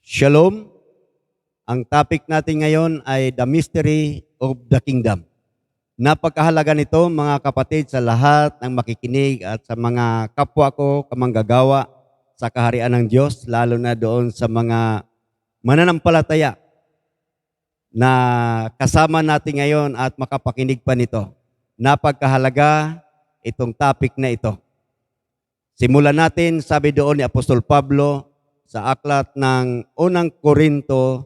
Shalom. Ang topic natin ngayon ay The Mystery of the Kingdom. Napakahalaga nito mga kapatid sa lahat ng makikinig at sa mga kapwa ko kamanggagawa sa kaharian ng Diyos, lalo na doon sa mga mananampalataya na kasama natin ngayon at makapakinig pa nito. Napakahalaga itong topic na ito. Simulan natin, sabi doon ni Apostol Pablo sa aklat ng unang Korinto,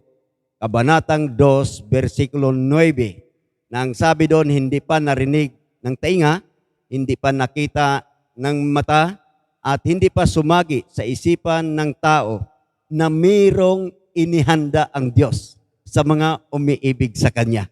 Kabanatang 2, versikulo 9, na ang sabi doon, hindi pa narinig ng tainga, hindi pa nakita ng mata, at hindi pa sumagi sa isipan ng tao na mayroong inihanda ang Diyos sa mga umiibig sa Kanya.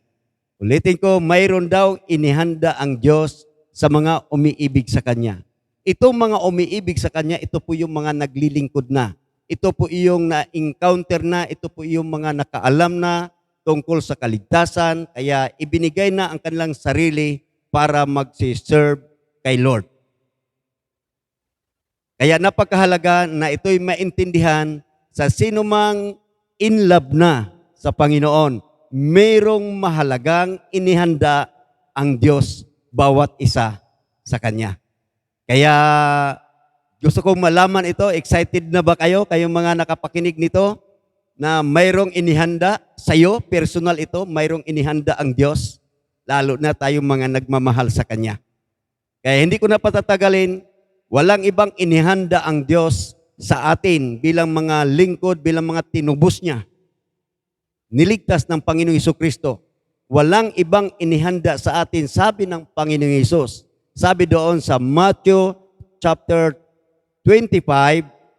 Ulitin ko, mayroon daw inihanda ang Diyos sa mga umiibig sa Kanya. Itong mga umiibig sa Kanya, ito po yung mga naglilingkod na. Ito po yung na-encounter na, ito po yung mga nakaalam na tungkol sa kaligtasan, kaya ibinigay na ang kanilang sarili para mag-serve kay Lord. Kaya napakahalaga na ito'y maintindihan sa sino mang in love na sa Panginoon. Mayroong mahalagang inihanda ang Diyos bawat isa sa Kanya. Kaya gusto kong malaman ito, excited na ba kayo, kayong mga nakapakinig nito, na mayroong inihanda sa iyo, personal ito, mayroong inihanda ang Diyos, lalo na tayong mga nagmamahal sa Kanya. Kaya hindi ko na patatagalin, walang ibang inihanda ang Diyos sa atin bilang mga lingkod, bilang mga tinubos niya. Niligtas ng Panginoong Jesucristo. Walang ibang inihanda sa atin, sabi ng Panginoong Hesus. Sabi doon sa Matthew chapter 25,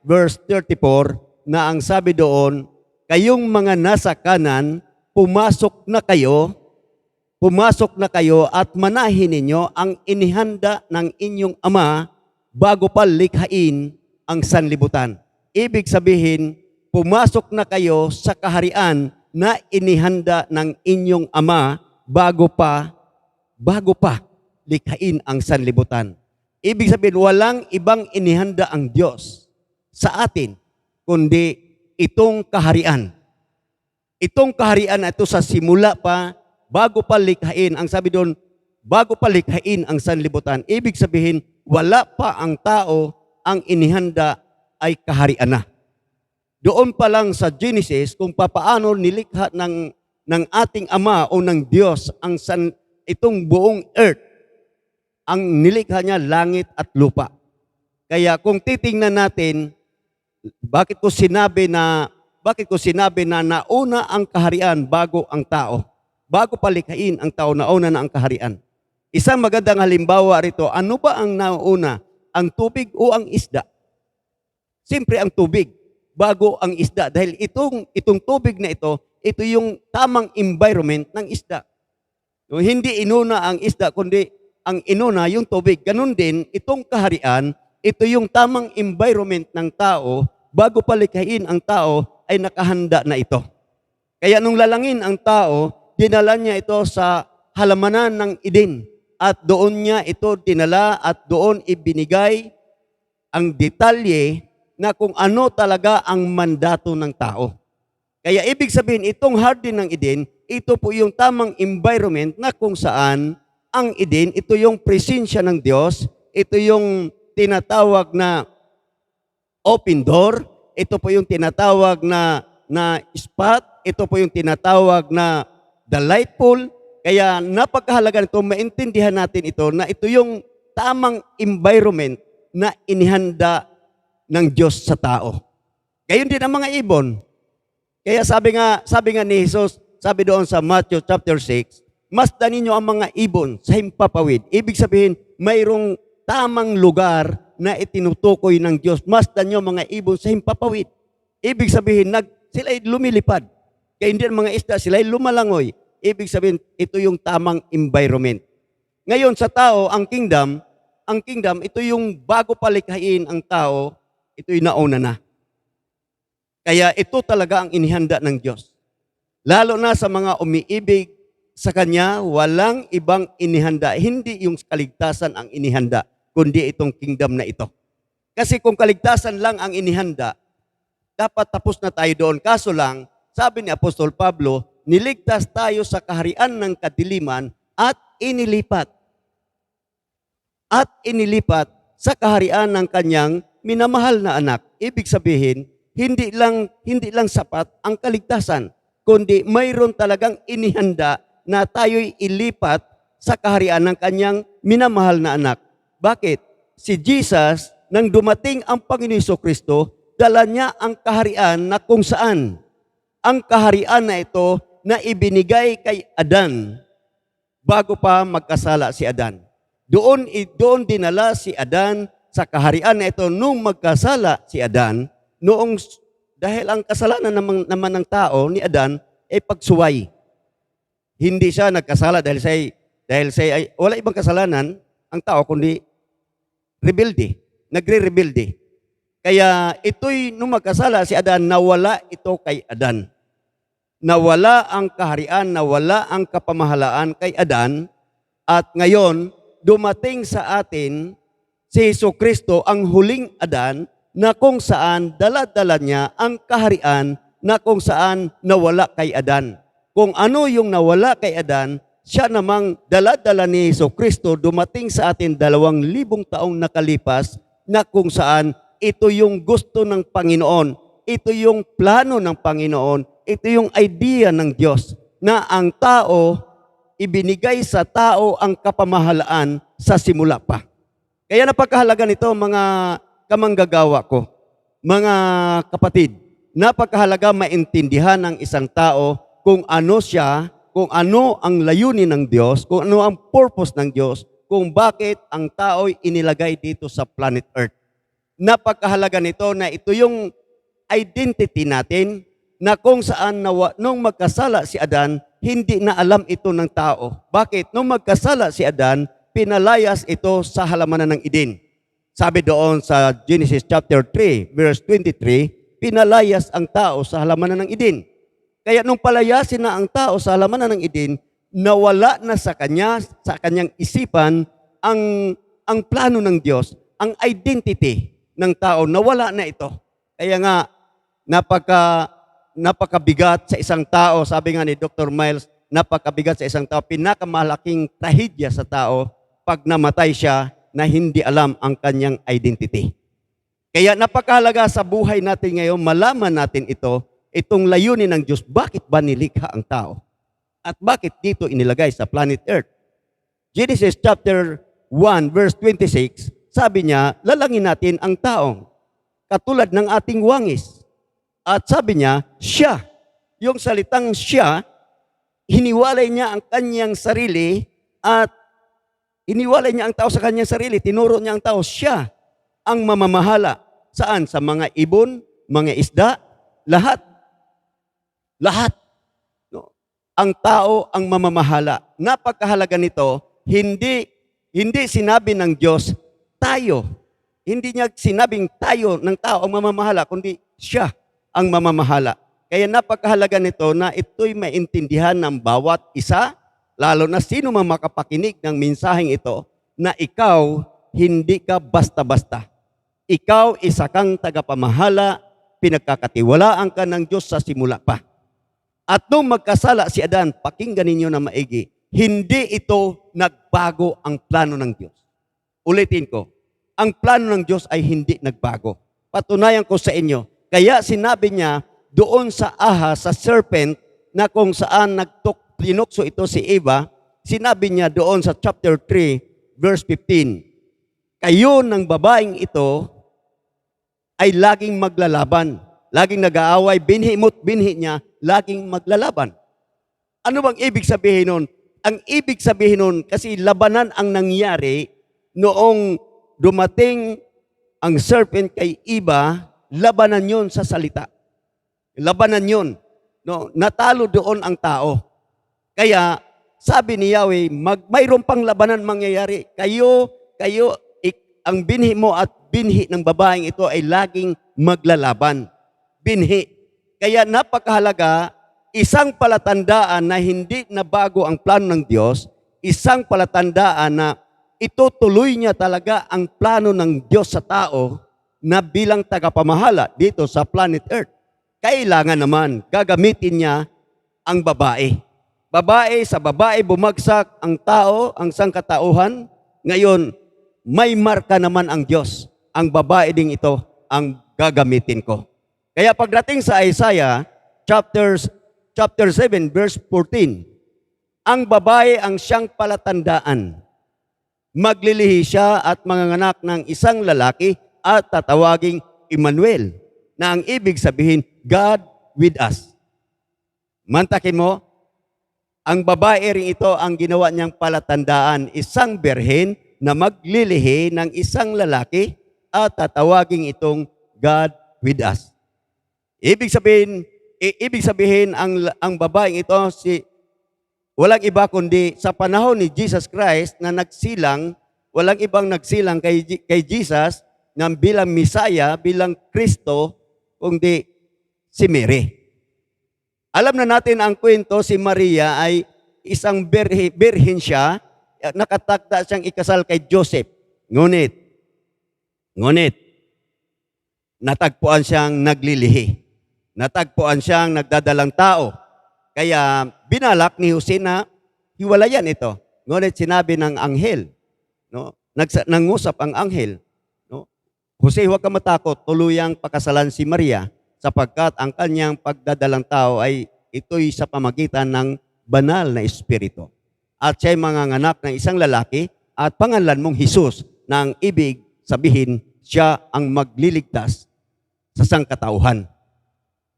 verse 34, na ang sabi doon, kayong mga nasa kanan, pumasok na kayo at manahin ninyo ang inihanda ng inyong Ama bago pa likhain ang sanlibutan. Ibig sabihin, pumasok na kayo sa kaharian na inihanda ng inyong Ama bago pa likhain ang sanlibutan. Ibig sabihin, walang ibang inihanda ang Diyos sa atin, kundi itong kaharian. Itong kaharian na ito sa simula pa, bago pa likhain, ang sabi doon, bago pa likhain ang sanlibutan. Ibig sabihin, wala pa ang tao, ang inihanda ay kaharian na. Doon pa lang sa Genesis, kung papaano nilikha ng ating Ama o ng Diyos itong buong earth, ang nilikha niya langit at lupa. Kaya kung titingnan natin, bakit ko sinabi na nauna ang kaharian bago ang tao? Bago palikhain ang tao, nauna na ang kaharian. Isang magandang halimbawa rito, ano ba ang nauna? Ang tubig o ang isda? Siyempre ang tubig, bago ang isda. Dahil itong tubig na ito yung tamang environment ng isda. No, hindi inuna ang isda, kundi ang inuna yung tubig. Ganun din, itong kaharian, ito yung tamang environment ng tao, bago palikhain ang tao, ay nakahanda na ito. Kaya nung lalangin ang tao, dinala niya ito sa halamanan ng Eden. At doon niya ito dinala at doon ibinigay ang detalye na kung ano talaga ang mandato ng tao. Kaya ibig sabihin, itong Garden ng Eden, ito po yung tamang environment na kung saan ang Eden, ito yung presensya ng Diyos, ito yung tinatawag na open door, ito po yung tinatawag na spot, ito po yung tinatawag na delightful. Kaya napakahalaga nito, maintindihan natin ito, na ito yung tamang environment na inihanda ng Diyos sa tao. Gayon din ang mga ibon. Kaya sabi nga ni Jesus, sabi doon sa Matthew chapter 6, masdan ninyo ang mga ibon sa himpapawid. Ibig sabihin, mayroong tamang lugar na itinutukoy ng Diyos. Masdan nyo mga ibon sa himpapawid. Ibig sabihin, sila'y lumilipad. Kaya hindi ang mga isda, sila'y lumalangoy. Ibig sabihin, ito yung tamang environment. Ngayon sa tao, ang kingdom, ito yung bago palikhain ang tao, ito yung nauna na. Kaya ito talaga ang inihanda ng Diyos. Lalo na sa mga umiibig sa Kanya, walang ibang inihanda. Hindi yung kaligtasan ang inihanda, kundi itong kingdom na ito. Kasi kung kaligtasan lang ang inihanda, dapat tapos na tayo doon. Kaso lang, sabi ni Apostol Pablo, niligtas tayo sa kaharian ng kadiliman at inilipat. At inilipat sa kaharian ng kanyang minamahal na anak. Ibig sabihin, hindi lang sapat ang kaligtasan, kundi mayroon talagang inihanda na tayo'y ilipat sa kaharian ng kanyang minamahal na anak. Bakit? Si Jesus, nang dumating ang Panginoon Jesucristo, dala niya ang kaharian na kung saan. Ang kaharian na ito na ibinigay kay Adan bago pa magkasala si Adan. Doon dinala si Adan sa kaharian na ito nung magkasala si Adan, dahil ang kasalanan naman ng tao ni Adan ay pagsuway. Hindi siya nagkasala dahil siya ay wala ibang kasalanan ang tao kundi rebelde, nagre-rebelde. Kaya ito'y nung magkasala si Adan, nawala ito kay Adan. Nawala ang kaharian, nawala ang kapamahalaan kay Adan, at ngayon dumating sa atin si Jesucristo, ang huling Adan, na kung saan dala-dala niya ang kaharian na kung saan nawala kay Adan. Kung ano yung nawala kay Adan, siya namang dala-dala ni Jesucristo dumating sa atin 2,000 taong nakalipas, na kung saan ito yung gusto ng Panginoon, ito yung plano ng Panginoon, ito yung idea ng Diyos, na ang tao, ibinigay sa tao ang kapamahalaan sa simula pa. Kaya napakahalaga nito, mga kamanggagawa ko, mga kapatid, napakahalaga maintindihan ng isang tao kung ano siya, kung ano ang layunin ng Diyos, kung ano ang purpose ng Diyos, kung bakit ang tao'y inilagay dito sa planet Earth. Napakahalaga nito na ito yung identity natin, na kung saan nung magkasala si Adan, hindi na alam ito ng tao. Bakit? Nung magkasala si Adan, pinalayas ito sa halamanan ng Eden. Sabi doon sa Genesis chapter 3, verse 23, pinalayas ang tao sa halamanan ng Eden. Kaya nung palayasin na ang tao sa halamanan ng Eden, nawala na sa kanyang isipan ang plano ng Diyos, ang identity ng tao, nawala na ito. Kaya nga, napakabigat sa isang tao, sabi nga ni Dr. Miles, napakabigat sa isang tao, pinakamalaking trahedya sa tao pag namatay siya na hindi alam ang kanyang identity. Kaya napakahalaga sa buhay natin ngayon, malaman natin itong layunin ng Diyos, bakit ba nilikha ang tao? At bakit dito inilagay sa planet Earth? Genesis chapter 1 verse 26, sabi niya, lalangin natin ang taong katulad ng ating wangis. At sabi niya, siya. Yung salitang siya, hiniwalay niya ang kanyang sarili at hiniwalay niya ang tao sa kanyang sarili. Tinuro niya ang tao, siya ang mamamahala. Saan? Sa mga ibon, mga isda, lahat. Lahat. No? Ang tao ang mamamahala. Napakahalaga nito, hindi sinabi ng Diyos, tayo. Hindi niya sinabing tayo ng tao ang mamamahala, kundi siya ang mamamahala. Kaya napakahalaga nito na ito'y maintindihan ng bawat isa, lalo na sino man makapakinig ng mensaheng ito, na ikaw hindi ka basta-basta. Ikaw isa kang tagapamahala, pinagkakatiwalaan ka ng Diyos sa simula pa. At nung magkasala si Adan, pakinggan ninyo na maigi, hindi ito nagbago ang plano ng Diyos. Ulitin ko, ang plano ng Diyos ay hindi nagbago. Patunayan ko sa inyo, kaya sinabi niya doon sa ahas, sa serpent, na kung saan tinukso ito si Eva, sinabi niya doon sa chapter 3, verse 15, kayo ng babaeng ito ay laging maglalaban, laging nag-aaway, binhi mo't binhi niya, laging maglalaban. Ano bang ibig sabihin nun? Ang ibig sabihin nun, kasi labanan ang nangyari noong dumating ang serpent kay Eva, labanan yun sa salita. Labanan yun. No, natalo doon ang tao. Kaya sabi ni Yahweh, mayroon pang labanan mangyayari. Kayo, ang binhi mo at binhi ng babaeng ito ay laging maglalaban. Binhi. Kaya napakahalaga, isang palatandaan na hindi na bago ang plano ng Diyos, isang palatandaan na itutuloy niya talaga ang plano ng Diyos sa tao, na bilang tagapamahala dito sa planet Earth. Kailangan naman gagamitin niya ang babae. Babae, sa babae bumagsak ang tao, ang sangkatauhan. Ngayon, may marka naman ang Diyos. Ang babae ding ito ang gagamitin ko. Kaya pagdating sa Isaiah chapter 7 verse 14, ang babae ang siyang palatandaan. Maglilihi siya at manganganak ng isang lalaki at tatawaging Emmanuel, na ang ibig sabihin, God with us. Mantakin mo, ang babae rin ito ang ginawa niyang palatandaan, isang berhen na maglilihi ng isang lalaki at tatawaging itong God with us. Ibig sabihin ang babaeng ito walang iba kundi sa panahon ni Jesus Christ na nagsilang, walang ibang nagsilang kay Jesus na bilang Misaya, bilang Kristo, kundi si Mary. Alam na natin ang kwento, si Maria ay isang birhen siya, nakatakda siyang ikasal kay Joseph. Ngunit, natagpuan siyang naglilihi. Natagpuan siyang nagdadalang tao. Kaya binalak ni Jose na hiwalayan ito. Ngunit sinabi ng anghel, no? Nangusap ang anghel, no? Jose, huwag ka matakot, tuluyang pakasalan si Maria sapagkat ang kanyang pagdadalang tao ay ito'y sa pamagitan ng banal na espiritu. At siya'y manganganak ng isang lalaki at pangalan mong Jesus, na ang ibig sabihin siya ang magliligtas sa sangkatauhan.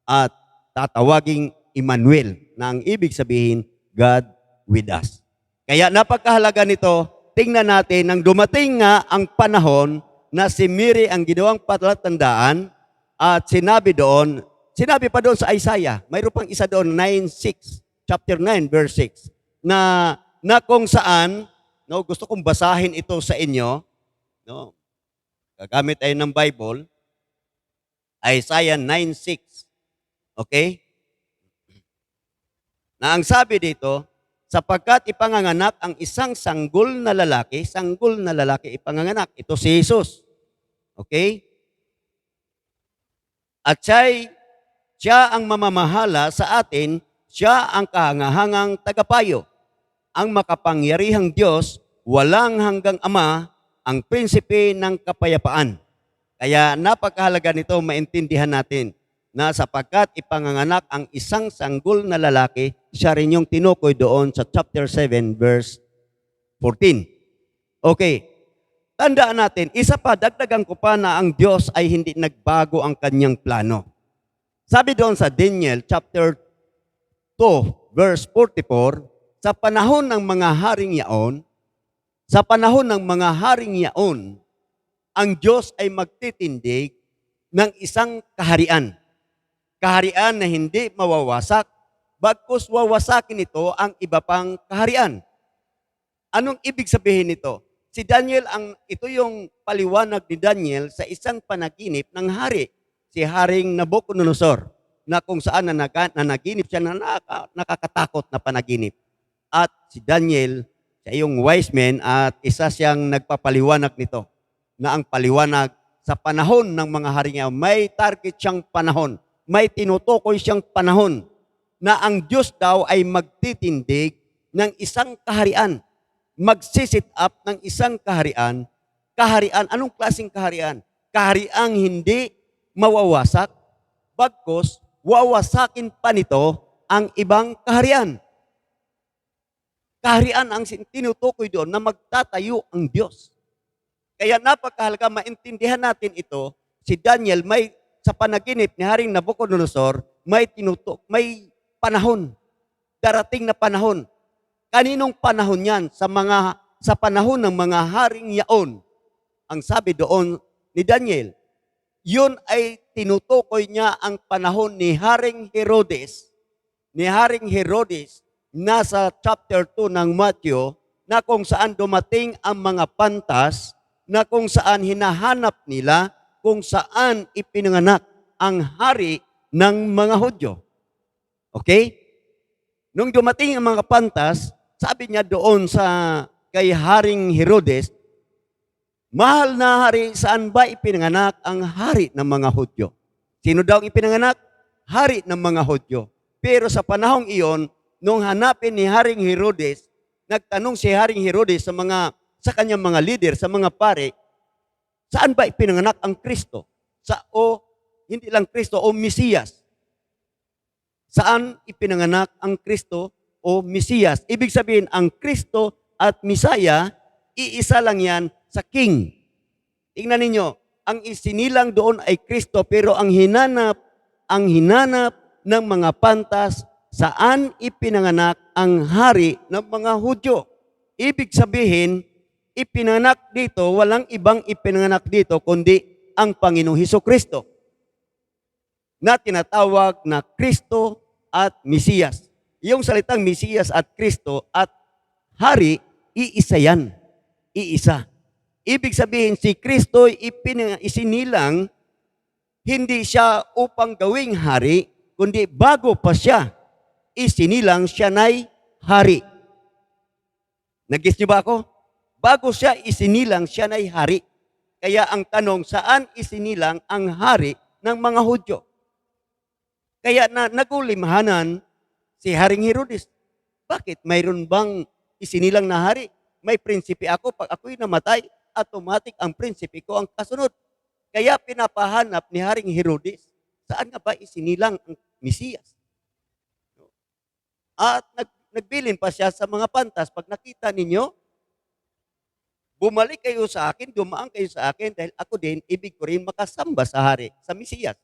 At tatawaging Emmanuel, na ang ibig sabihin, God with us. Kaya napakahalaga nito, tingnan natin, nang dumating nga ang panahon na si Mary ang ginawang palatandaan at sinabi pa doon sa Isaiah, mayroon pang isa doon, chapter 9, verse 6, na kung saan, no, gusto kong basahin ito sa inyo, no, gagamit tayo ng Bible, Isaiah 9:6, okay? Na ang sabi dito, sapagkat ipanganganak ang isang sanggol na lalaki ipanganganak. Ito si Jesus. Okay? At siya ang mamamahala sa atin, siya ang kahangahangang tagapayo, ang makapangyarihang Diyos, walang hanggang Ama, ang prinsipe ng kapayapaan. Kaya napakahalaga nito maintindihan natin na sapagkat ipanganganak ang isang sanggol na lalaki, siya rin yung tinukoy doon sa chapter 7, verse 14. Okay, tandaan natin, isa pa, dagdagan ko pa na ang Diyos ay hindi nagbago ang kanyang plano. Sabi doon sa Daniel chapter 2, verse 44, sa panahon ng mga haring yaon, ang Diyos ay magtitindig ng isang kaharian. Kaharian na hindi mawawasak, bagkus wawasakin ito ang iba pang kaharian. Anong ibig sabihin nito? Si Daniel, ito yung paliwanag ni Daniel sa isang panaginip ng hari, si Haring Nabucodonosor, na kung saan nanaginip siya na nakakatakot na panaginip. At si Daniel, siya yung wise man at isa siyang nagpapaliwanag nito, na ang paliwanag sa panahon ng mga hari niya, may target siyang panahon, may tinutukoy siyang panahon na ang Diyos daw ay magtitindig ng isang kaharian. Magsisit up ng isang kaharian. Kaharian, anong klaseng kaharian? Kahariang hindi mawawasak, bagkus wawasakin pa nito ang ibang kaharian. Kaharian ang tinutukoy doon na magtatayo ang Diyos. Kaya napakahalaga maintindihan natin ito. Si Daniel sa panaginip ni Haring Nabucodonosor, may panahon, darating na panahon. Kaninong panahon yan? Sa panahon ng mga haring yaon. Ang sabi doon ni Daniel, yun ay tinutukoy niya ang panahon ni Haring Herodes. Ni Haring Herodes, nasa chapter 2 ng Matthew, na kung saan dumating ang mga pantas, na kung saan hinahanap nila kung saan ipinanganak ang hari ng mga Hudyo. Okay? Nung dumating ang mga pantas, sabi niya doon kay Haring Herodes, Mahal na hari, saan ba ipinanganak ang hari ng mga Hudyo? Sino daw ang ipinanganak? Hari ng mga Hudyo. Pero sa panahong iyon, nung hanapin ni Haring Herodes, nagtanong si Haring Herodes sa kanyang mga leader, sa mga pare, saan ba ipinanganak ang Kristo? Hindi lang Kristo, o Mesiyas. Saan ipinanganak ang Kristo o Mesiyas? Ibig sabihin, ang Kristo at Mesaya, iisa lang yan sa King. Tingnan ninyo, ang isinilang doon ay Kristo, pero ang hinanap ng mga pantas, saan ipinanganak ang hari ng mga Hudyo. Ibig sabihin, ipinanganak dito, walang ibang ipinanganak dito, kundi ang Panginoong Hesukristo, na tinatawag na Kristo at Mesiyas. Yung salitang Mesiyas at Kristo at hari, iisa yan. Iisa. Ibig sabihin, si Kristo isinilang, hindi siya upang gawing hari, kundi bago pa siya isinilang, siya na'y hari. Nag-gets niyo ba ako? Bago siya isinilang, siya na'y hari. Kaya ang tanong, saan isinilang ang hari ng mga Hudyo? Kaya nagulimhanan si Haring Herodes. Bakit? Mayroon bang isinilang na hari? May prinsipe ako. Pag ako'y namatay, automatic ang prinsipe ko ang kasunod. Kaya pinapahanap ni Haring Herodes, saan nga ba isinilang ang Mesiyas? At nagbilin pa siya sa mga pantas. Pag nakita ninyo, bumalik kayo sa akin, dumaan kayo sa akin, dahil ako din, ibig ko rin makasamba sa hari, sa Mesiyas.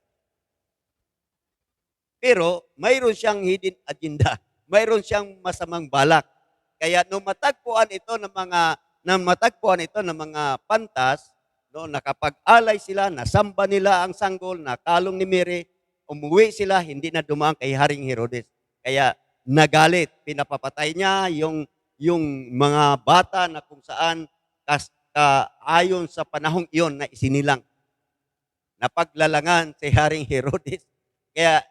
Pero mayroon siyang hidden agenda. Mayroon siyang masamang balak. Kaya nung matagpuan ito ng mga pantas, no, nakapag-alay sila, nasamba nila ang sanggol, nakalong ni Mary, umuwi sila, hindi na dumaan kay Haring Herodes. Kaya nagalit, pinapapatay niya yung mga bata na kung saan ayon sa panahong iyon na isinilang. Napaglalangan si Haring Herodes. Kaya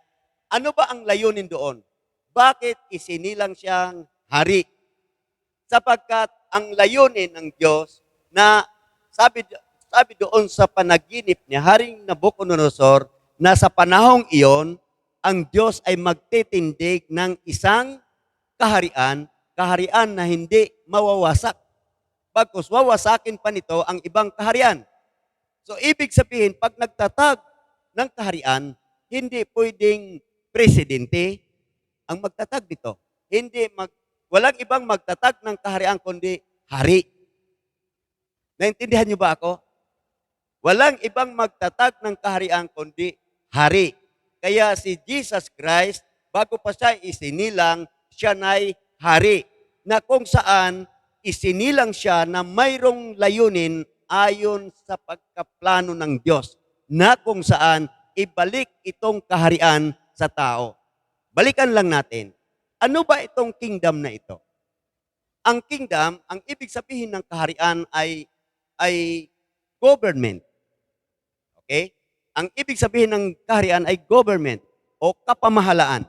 ano ba ang layunin doon? Bakit isinilang siyang hari? Sapagkat ang layunin ng Diyos na sabi doon sa panaginip ni Haring Nabucodonosor na sa panahong iyon, ang Diyos ay magtitindig ng isang kaharian na hindi mawawasak. Bagkus wawasakin pa nito ang ibang kaharian. So ibig sabihin, pag nagtatag ng kaharian, hindi pwedeng presidente ang magtatag dito. Walang ibang magtatag ng kaharian kundi hari. Naintindihan niyo ba ako? Walang ibang magtatag ng kaharian kundi hari. Kaya si Jesus Christ, bago pa siya isinilang, siya na'y hari. Na kung saan isinilang siya na mayroong layunin ayon sa pagkaplano ng Diyos. Na kung saan ibalik itong kaharian sa tao. Balikan lang natin. Ano ba itong kingdom na ito? Ang kingdom, ang ibig sabihin ng kaharian ay government. Okay? Ang ibig sabihin ng kaharian ay government o kapamahalaan.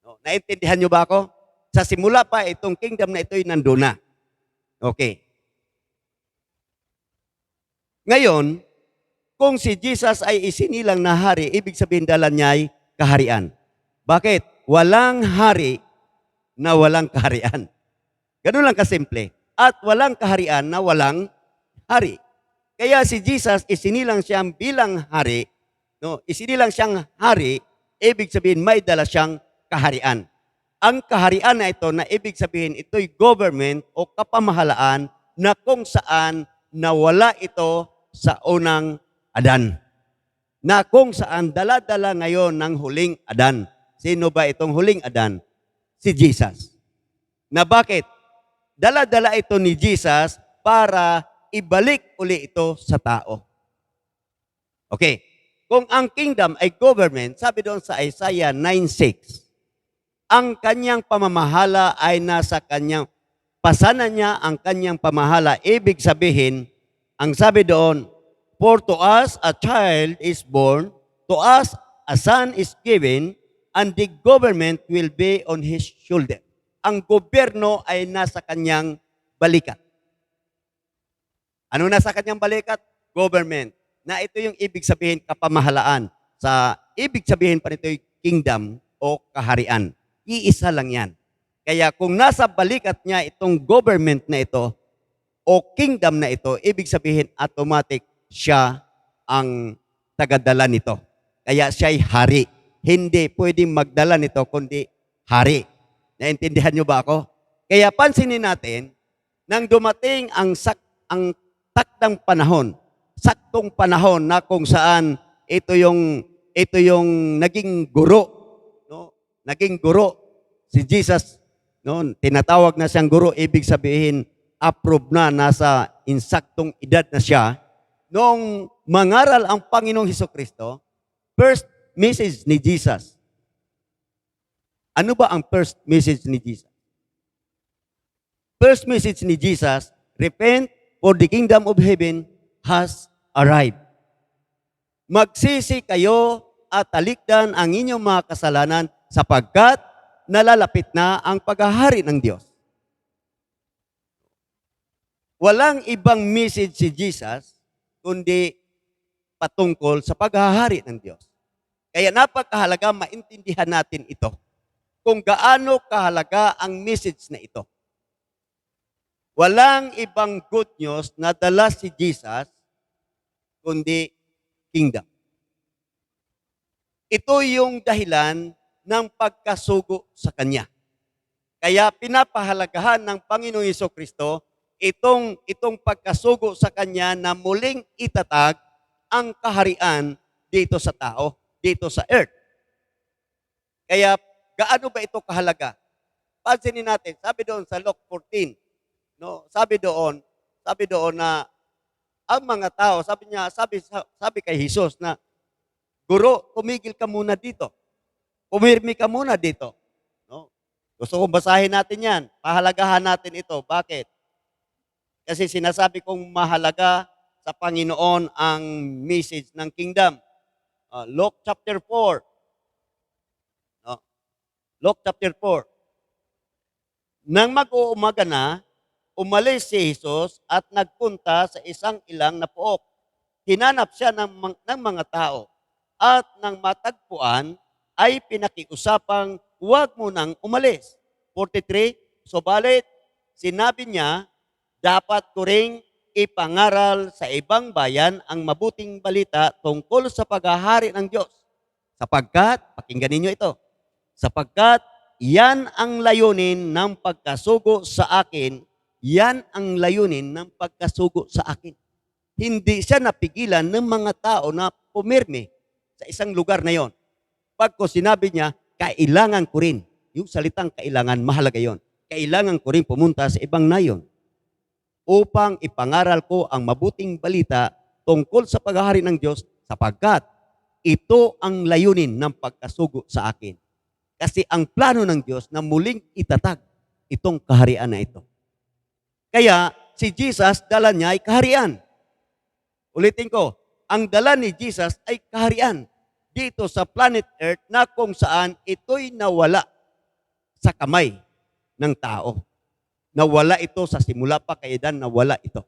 No, naintindihan niyo ba ako? Sa simula pa, itong kingdom na ito ay nandun na. Okay. Ngayon, kung si Jesus ay isinilang na hari, ibig sabihin dala niya ay kaharian. Bakit? Walang hari na walang kaharian. Ganun lang kasimple. At walang kaharian na walang hari. Kaya si Jesus, isinilang siyang bilang hari, no? Isinilang siyang hari, ibig sabihin may dala siyang kaharian. Ang kaharian na ito, na ibig sabihin ito'y government o kapamahalaan na kung saan nawala ito sa unang Adan. Na kung saan dala-dala ngayon ng huling Adan. Sino ba itong huling Adan? Si Jesus. Na bakit? Dala-dala ito ni Jesus para ibalik uli ito sa tao. Okay. Kung ang kingdom ay government, sabi doon sa Isaiah 9:6, ang kanyang pamamahala ay nasa kanyang, pasanan niya ang kanyang pamahala. Ibig sabihin, ang sabi doon, for to us a child is born, to us a son is given, and the government will be on his shoulder. Ang gobyerno ay nasa kanyang balikat. Ano na sa kanyang balikat? Government. Na ito yung ibig sabihin kapamahalaan. Sa ibig sabihin pa nito yung kingdom o kaharian. Iisa lang yan. Kaya kung nasa balikat niya itong government na ito o kingdom na ito, ibig sabihin automatic siya ang tagadala nito. Kaya siya'y hari. Hindi pwedeng magdala nito kundi hari. Naintindihan niyo ba ako? Kaya pansinin natin, nang dumating ang takdang panahon, saktong panahon na kung saan ito yung naging guro, no? Naging guro si Jesus, no? Tinatawag na siyang guro, ibig sabihin approve na, nasa insaktong edad na siya. Nung mangaral ang Panginoong Hesukristo, first message ni Jesus. Ano ba ang first message ni Jesus? First message ni Jesus, repent for the kingdom of heaven has arrived. Magsisi kayo at talikdan ang inyong mga kasalanan sapagkat nalalapit na ang paghahari ng Diyos. Walang ibang message si Jesus kundi patungkol sa paghahari ng Diyos. Kaya napakahalaga maintindihan natin ito. Kung gaano kahalaga ang message na ito. Walang ibang good news na dala si Jesus kundi kingdom. Ito yung dahilan ng pagkasugo sa Kanya. Kaya pinapahalagahan ng Panginoong Hesukristo itong pagkasugo sa Kanya na muling itatag ang kaharian dito sa tao, dito sa earth. Kaya gaano ba ito kahalaga? Pansinin natin, sabi doon sa Luke 14, no, sabi doon na ang mga tao, sabi kay Jesus na, Guro, tumigil ka muna dito. Pumirmi ka muna dito. No? Gusto kong basahin natin yan. Pahalagahan natin ito. Bakit? Kasi sinasabi kong mahalaga sa Panginoon ang message ng kingdom. Luke chapter 4. No? Luke chapter 4. Nang mag-uumaga na, umalis si Jesus at nagpunta sa isang ilang na pook. Hinanap siya ng mga tao at nang matagpuan ay pinakiusapang huwag mo nang umalis. 43, subalit sinabi niya, dapat ko ring ipangaral sa ibang bayan ang mabuting balita tungkol sa paghahari ng Diyos. Sapagkat, pakinggan ninyo ito, sapagkat yan ang layunin ng pagkasugo sa akin. Yan ang layunin ng pagkasugo sa akin. Hindi siya napigilan ng mga tao na pumirmi sa isang lugar na yon. Pagko sinabi niya, kailangan ko rin. Yung salitang kailangan, mahalaga yon. Kailangan ko rin pumunta sa ibang nayon upang ipangaral ko ang mabuting balita tungkol sa paghahari ng Diyos sapagkat ito ang layunin ng pagkasugo sa akin. Kasi ang plano ng Diyos na muling itatag itong kaharian na ito. Kaya si Jesus, dala niya ay kaharian. Ulitin ko, ang dala ni Jesus ay kaharian dito sa planet Earth na kung saan ito'y nawala sa kamay ng tao. Nawala ito sa simula pa kay Adan, nawala ito.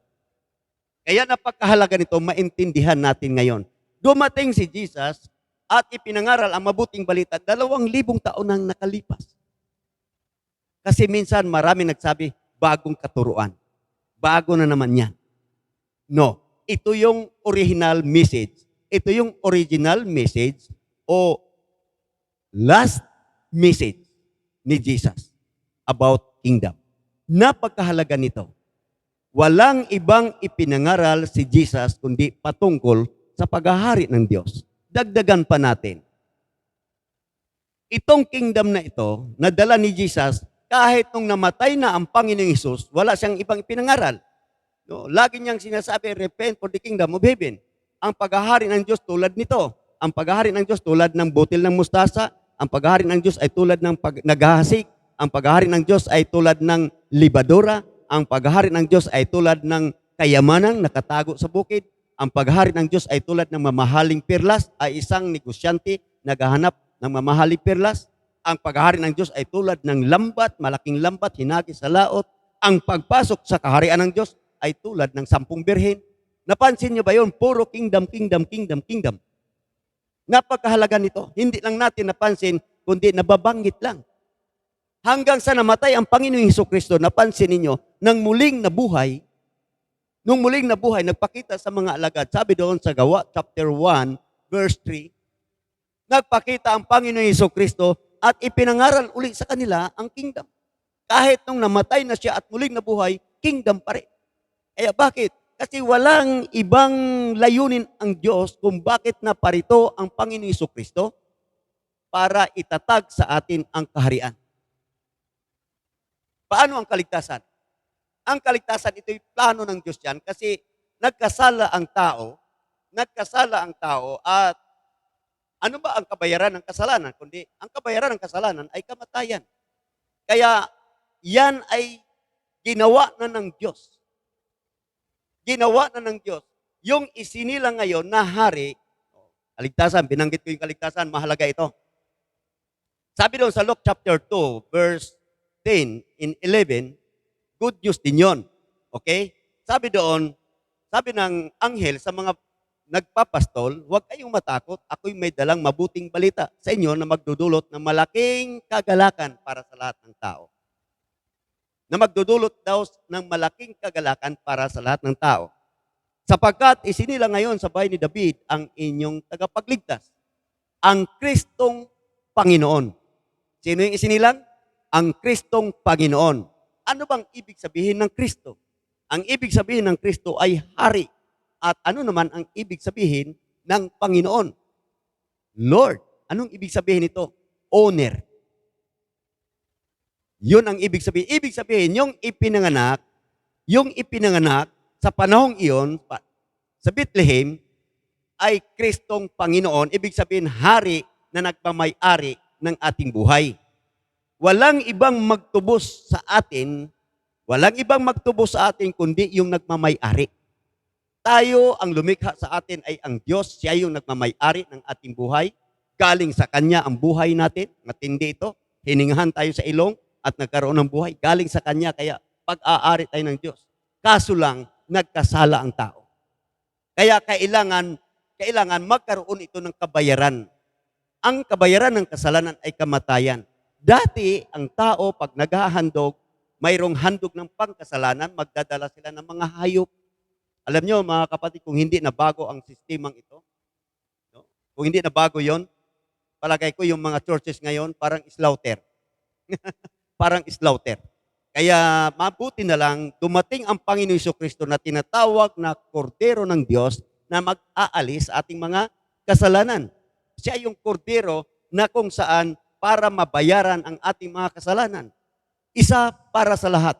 Kaya napakahalaga nito, maintindihan natin ngayon. Dumating si Jesus at ipinangaral ang mabuting balita, 2,000 taon nang nakalipas. Kasi minsan marami nagsabi, bagong katuruan. Bago na naman yan. No, ito yung original message. Ito yung original message o last message ni Jesus about kingdom. Napakahalaga nito. Walang ibang ipinangaral si Jesus kundi patungkol sa paghahari ng Diyos. Dagdagan pa natin. Itong kingdom na ito, nadala ni Jesus, kahit nung namatay na ang Panginoong Hesus, wala siyang ibang ipinangaral. No, lagi niyang sinasabi, repent for the kingdom of heaven. Ang paghahari ng Diyos tulad nito. Ang paghahari ng Diyos tulad ng butil ng mustasa. Ang paghahari ng Diyos ay tulad ng naghahasik. Ang paghahari ng Diyos ay tulad ng libadora. Ang paghahari ng Diyos ay tulad ng kayamanang nakatago sa bukid. Ang paghahari ng Diyos ay tulad ng mamahaling perlas, ay isang negosyante naghahanap ng mamahaling perlas. Ang paghahari ng Diyos ay tulad ng lambat, malaking lambat, hinagi sa laot. Ang pagpasok sa kaharian ng Diyos ay tulad ng 10 birhen. Napansin niyo ba yun? Puro kingdom, kingdom, kingdom, kingdom. Napakahalaga nito. Hindi lang natin napansin, kundi nababanggit lang. Hanggang sa namatay ang Panginoong Hesukristo, napansin ninyo, nung muling nabuhay, nagpakita sa mga alagad. Sabi doon sa Gawa, chapter 1, verse 3, nagpakita ang Panginoong Hesukristo at ipinangaral uli sa kanila ang kingdom. Kahit nung namatay na siya at muling nabuhay, kingdom pa rin. Kaya bakit? Kasi walang ibang layunin ang Diyos kung bakit naparito ang Panginoong Hesukristo para itatag sa atin ang kaharian. Paano ang kaligtasan? Ang kaligtasan, ito'y plano ng Diyos yan kasi nagkasala ang tao at ano ba ang kabayaran ng kasalanan? Kundi ang kabayaran ng kasalanan ay kamatayan. Kaya yan ay ginawa na ng Diyos. Ginawa na ng Diyos. Yung isinila ngayon na hari, kaligtasan, binanggit ko yung kaligtasan, mahalaga ito. Sabi doon sa Luke chapter 2, verse 10 and 11, good news din yun. Okay? Sabi doon, sabi ng anghel sa mga nagpapastol, huwag kayong matakot, ako'y may dalang mabuting balita sa inyo na magdudulot ng malaking kagalakan para sa lahat ng tao. Na magdudulot daw ng malaking kagalakan para sa lahat ng tao. Sapagkat isinila ngayon sa bahay ni David ang inyong tagapagligtas, ang Kristong Panginoon. Sino yung isinilang? Ang Kristong Panginoon. Ano bang ibig sabihin ng Kristo? Ang ibig sabihin ng Kristo ay hari. At ano naman ang ibig sabihin ng Panginoon? Lord. Anong ibig sabihin nito? Owner. Yun ang ibig sabihin. Ibig sabihin, yung ipinanganak sa panahong iyon, sa Bethlehem, ay Kristong Panginoon. Ibig sabihin, hari na nagmamay-ari ng ating buhay. Walang ibang magtubos sa atin, kundi yung nagmamay-ari. Tayo, ang lumikha sa atin ay ang Diyos. Siya yung nagmamay-ari ng ating buhay. Galing sa Kanya ang buhay natin. Matindi ito. Hiningahan tayo sa ilong at nagkaroon ng buhay. Galing sa Kanya, kaya pag-aari tayo ng Diyos. Kaso lang, nagkasala ang tao. Kaya kailangan magkaroon ito ng kabayaran. Ang kabayaran ng kasalanan ay kamatayan. Dati, ang tao, pag naghahandog, mayroong handog ng pangkasalanan, magdadala sila ng mga hayop. Alam nyo, mga kapatid, kung hindi na bago ang sistemang ito, no? Kung hindi na bago yon, palagay ko yung mga churches ngayon, parang slaughter. Parang slaughter. Kaya mabuti na lang, dumating ang Panginoon Hesukristo na tinatawag na kordero ng Diyos na mag-aalis sa ating mga kasalanan. Siya yung kordero na kung saan para mabayaran ang ating mga kasalanan. Isa para sa lahat.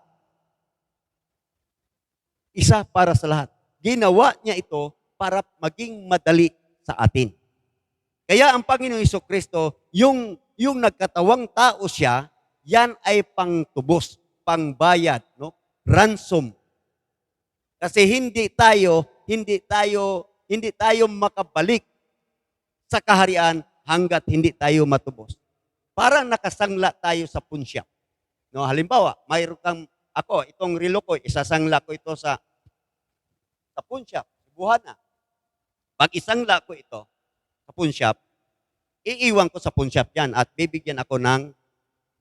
Isa para sa lahat. Ginawa niya ito para maging madali sa atin. Kaya ang Panginoong Hesukristo, yung nagkatawang tao siya, yan ay pangtubos, pangbayad, no? Ransom. Kasi hindi tayo makabalik sa kaharian hanggat hindi tayo matubos. Parang nakasangla tayo sa punsyap. No, halimbawa, mayroon kang itong relo ko, isasangla ko ito sa punsyap, buhana. Pag isangla ko ito sa punsyap, iiwan ko sa punsyap yan at bibigyan ako ng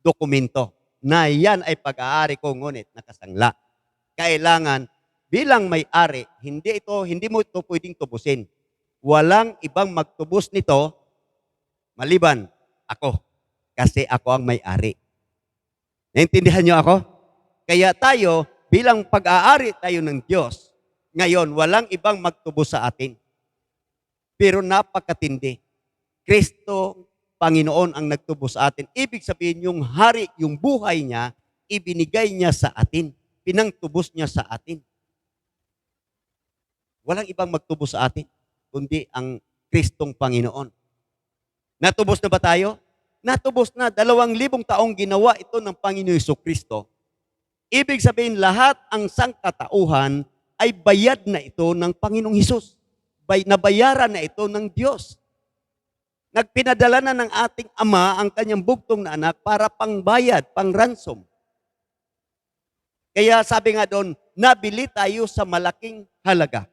dokumento na yan ay pag-aari ko ngunit nakasangla. Kailangan bilang may-ari, hindi mo ito pwedeng tubusin. Walang ibang magtubos nito maliban ako. Kasi ako ang may-ari. Naintindihan niyo ako? Kaya tayo, bilang pag-aari tayo ng Diyos, ngayon, walang ibang magtubos sa atin. Pero napakatindi. Kristo, Panginoon ang nagtubos sa atin. Ibig sabihin, yung hari, yung buhay niya, ibinigay niya sa atin. Pinangtubos niya sa atin. Walang ibang magtubos sa atin, kundi ang Kristong Panginoon. Natubos na ba tayo? Natubos na. 2,000 taong ginawa ito ng Panginoon Hesukristo. Ibig sabihin, lahat ang sangkatauhan ay bayad na ito ng Panginoong Hesus. Nabayaran na ito ng Diyos. Nagpinadala na ng ating Ama ang kanyang bugtong na anak para pangbayad, pang-ransom. Kaya sabi nga doon, nabili tayo sa malaking halaga.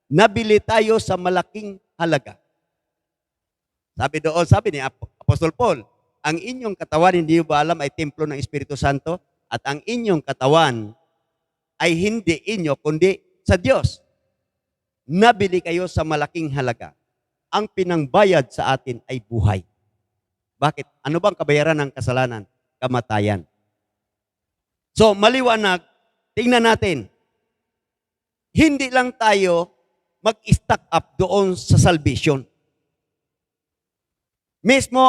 Nabili tayo sa malaking halaga. Sabi doon, sabi ni Apostol Paul, ang inyong katawan, hindi ba alam, ay templo ng Espiritu Santo, at ang inyong katawan ay hindi inyo, kundi sa Diyos. Nabili kayo sa malaking halaga. Ang pinangbayad sa atin ay buhay. Bakit? Ano bang kabayaran ng kasalanan? Kamatayan. So, maliwanag, tingnan natin. Hindi lang tayo mag-stack up doon sa salvation. Mismo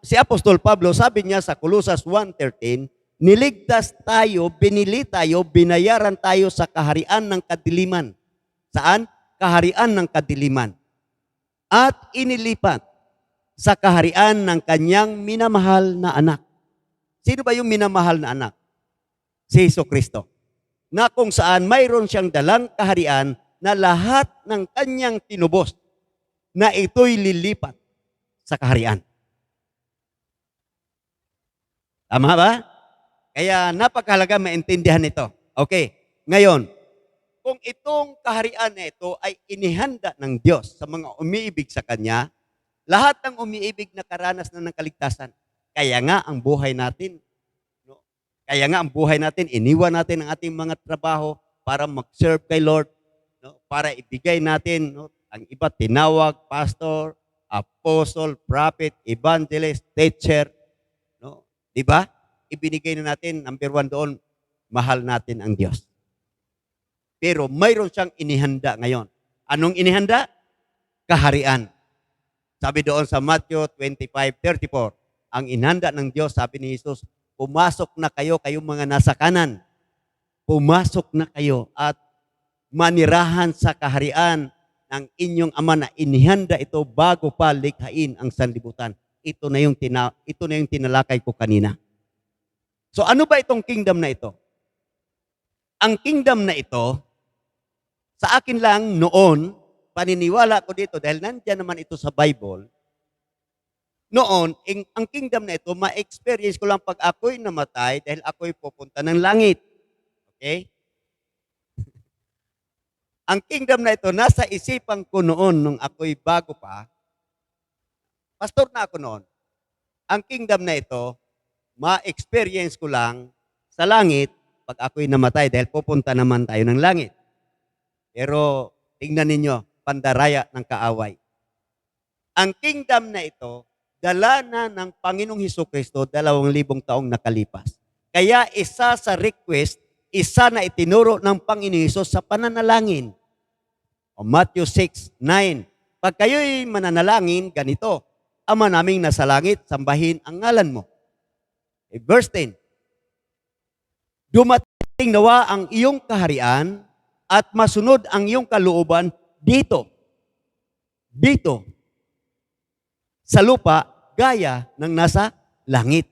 si Apostol Pablo, sabi niya sa Colossus 1:13, niligtas tayo, binili tayo, binayaran tayo sa kaharian ng kadiliman. Saan? Kaharian ng kadiliman. At inilipat sa kaharian ng kanyang minamahal na anak. Sino ba yung minamahal na anak? Si Jesucristo. Na kung saan mayroon siyang dalang kaharian na lahat ng kanyang tinubos na ito'y lilipat sa kaharian. Tama ba? Kaya napakahalaga maintindihan ito. Okay, ngayon, kung itong kaharian na ito ay inihanda ng Diyos sa mga umiibig sa Kanya, lahat ng umiibig na karanas na ng kaligtasan. Kaya nga ang buhay natin, no? Kaya nga ang buhay natin, iniwan natin ang ating mga trabaho para mag-serve kay Lord, no? Para ibigay natin, no? Ang iba tinawag, pastor, apostle, prophet, evangelist, teacher, no? Di ba? Ibinigay na natin, number 1 doon, mahal natin ang Diyos. Pero mayroon siyang inihanda ngayon. Anong inihanda? Kaharian. Sabi doon sa Matthew 25:34, ang inihanda ng Diyos, sabi ni Jesus, pumasok na kayo, kayong mga nasa kanan. Pumasok na kayo at manirahan sa kaharian ng inyong Ama na inihanda ito bago pa likhain ang sanlibutan. Ito na yung tinalakay ko kanina. So ano ba itong kingdom na ito? Ang kingdom na ito, sa akin lang noon, paniniwala ko dito dahil nandiyan naman ito sa Bible, noon, ang kingdom na ito, ma-experience ko lang pag ako'y namatay dahil ako'y pupunta ng langit. Okay? Ang kingdom na ito, nasa isipan ko noon nung ako'y bago pa, pastor na ako noon, ang kingdom na ito, ma-experience ko lang sa langit pag ako'y namatay dahil pupunta naman tayo ng langit. Pero tingnan ninyo, pandaraya ng kaaway. Ang kingdom na ito, dala na ng Panginoong Hesukristo 2,000 taong nakalipas. Kaya isa sa request, isa na itinuro ng Panginoon Hesus sa pananalangin. O Matthew 6:9. Pag kayo'y mananalangin, ganito, Ama naming nasa langit, sambahin ang ngalan mo. Verse 10. Dumating nawa ang iyong kaharian at masunod ang iyong kalooban dito. Dito. Sa lupa, gaya ng nasa langit.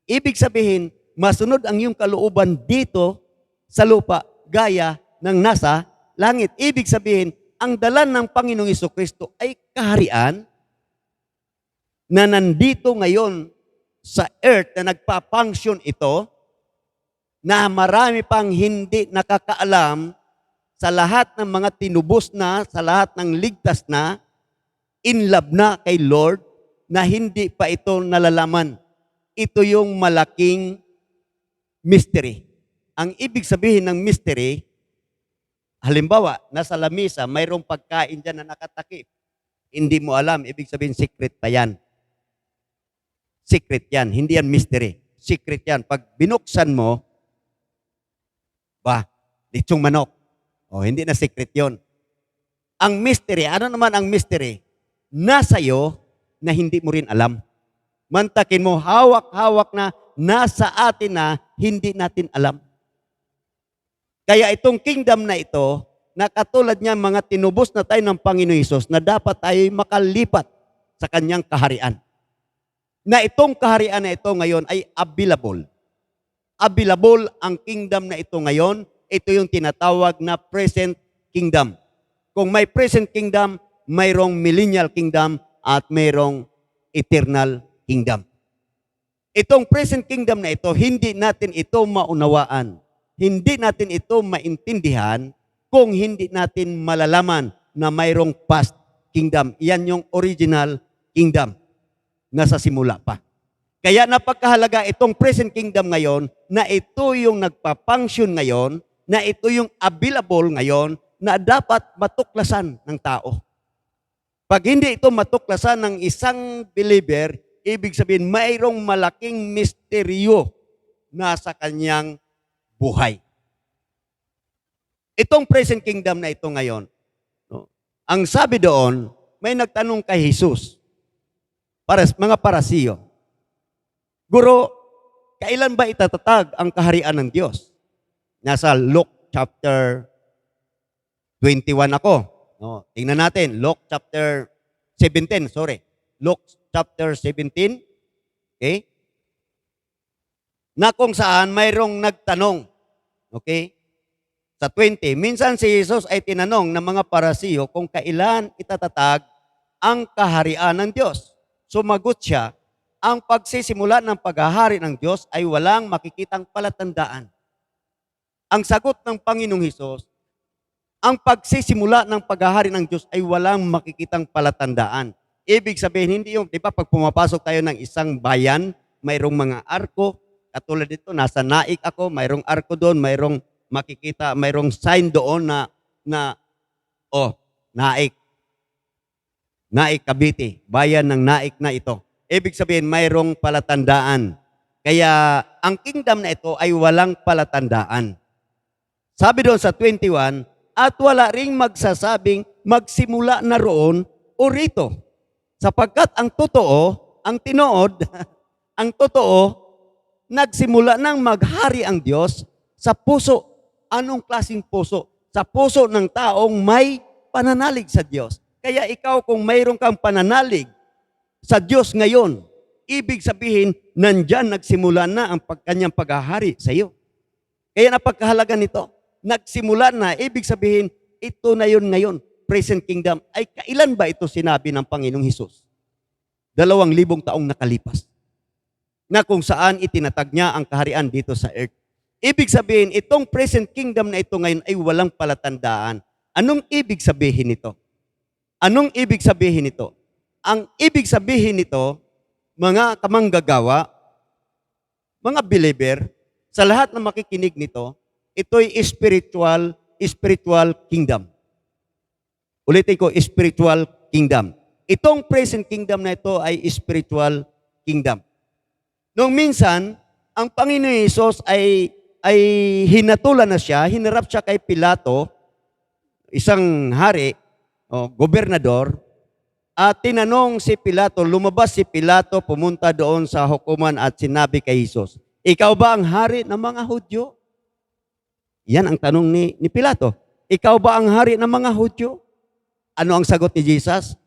Ibig sabihin, masunod ang iyong kalooban dito sa lupa, gaya ng nasa langit. Ibig sabihin, ang dala ng Panginoong Jesucristo ay kaharian na nandito ngayon sa earth na nagpa-function ito, na marami pang hindi nakakaalam sa lahat ng mga tinubos na, sa lahat ng ligtas na, in love na kay Lord, na hindi pa ito nalalaman. Ito yung malaking mystery. Ang ibig sabihin ng mystery, halimbawa, nasa lamisa, mayroong pagkain dyan na nakatakip. Hindi mo alam, ibig sabihin secret pa yan. Secret yan, hindi yan mystery. Secret yan. Pag binuksan mo, litsong manok. O, hindi na secret yon. Ang mystery, ano naman ang mystery? Nasa iyo na hindi mo rin alam. Mantakin mo, hawak-hawak na, nasa atin na, hindi natin alam. Kaya itong kingdom na ito, na katulad niya mga tinubos na tayo ng Panginoon Hesus, na dapat tayo makalipat sa kanyang kaharian. Na itong kaharian na ito ngayon ay available. Available ang kingdom na ito ngayon. Ito yung tinatawag na present kingdom. Kung may present kingdom, mayroong millennial kingdom at mayroong eternal kingdom. Itong present kingdom na ito, hindi natin ito maunawaan. hindi natin ito maintindihan kung hindi natin malalaman na mayroong past kingdom. Yan yung original kingdom na sa simula pa. Kaya napakahalaga itong present kingdom ngayon na ito yung nagpa-function ngayon, na ito yung available ngayon na dapat matuklasan ng tao. Pag hindi ito matuklasan ng isang believer, ibig sabihin mayroong malaking misteryo na sa kanyang buhay. Itong present kingdom na ito ngayon, no? Ang sabi doon, may nagtanong kay Jesus, mga parasiyo, Guro, kailan ba itatatag ang kaharian ng Diyos? Nasa Luke chapter 21 ako. No, tingnan natin, Luke chapter 17, Luke chapter 17, okay? Na kung saan mayroong nagtanong, okay? Sa 20, minsan si Jesus ay tinanong ng mga parasiyo kung kailan itatatag ang kaharian ng Diyos. Sumagot siya, ang pagsisimula ng paghahari ng Diyos ay walang makikitang palatandaan. Ang sagot ng Panginoong Hesus, ang pagsisimula ng paghahari ng Diyos ay walang makikitang palatandaan. Ibig sabihin, hindi yung, di ba, pag pumapasok tayo ng isang bayan, mayroong mga arko, katulad dito, nasa Naik ako, mayroong arko doon, mayroong makikita, mayroong sign doon na Naik. Naik, Cavite, bayan ng Naik na ito. Ibig sabihin, mayroong palatandaan. Kaya, ang kingdom na ito ay walang palatandaan. Sabi doon sa 21, at wala ring magsasabing magsimula na roon o rito. Sapagkat ang totoo, ang tinood, ang totoo, nagsimula nang maghari ang Diyos sa puso. Anong klaseng puso? Sa puso ng taong may pananalig sa Diyos. Kaya ikaw kung mayroon kang pananalig sa Diyos ngayon, ibig sabihin, nandyan nagsimula na ang kanyang paghahari sa iyo. Kaya napagkahalaga nito, nagsimula na, ibig sabihin, ito na yun ngayon, present kingdom. Ay kailan ba ito sinabi ng Panginoong Hesus? 2,000 taong nakalipas. Na kung saan itinatag niya ang kaharian dito sa earth. Ibig sabihin, itong present kingdom na ito ngayon ay walang palatandaan. Anong ibig sabihin nito? Anong ibig sabihin nito? Ang ibig sabihin nito, mga kamanggagawa, mga believer, sa lahat na makikinig nito, ito'y spiritual kingdom. Ulitin ko, spiritual kingdom. Itong present kingdom na ito ay spiritual kingdom. Noong minsan, ang Panginoon Hesus ay hinatulan na siya, hinarap siya kay Pilato, isang hari, gobernador, at tinanong si Pilato, lumabas si Pilato, pumunta doon sa hukuman at sinabi kay Hesus, ikaw ba ang hari ng mga Hudyo? Yan ang tanong ni Pilato. Ikaw ba ang hari ng mga Hudyo? Ano ang sagot ni Jesus?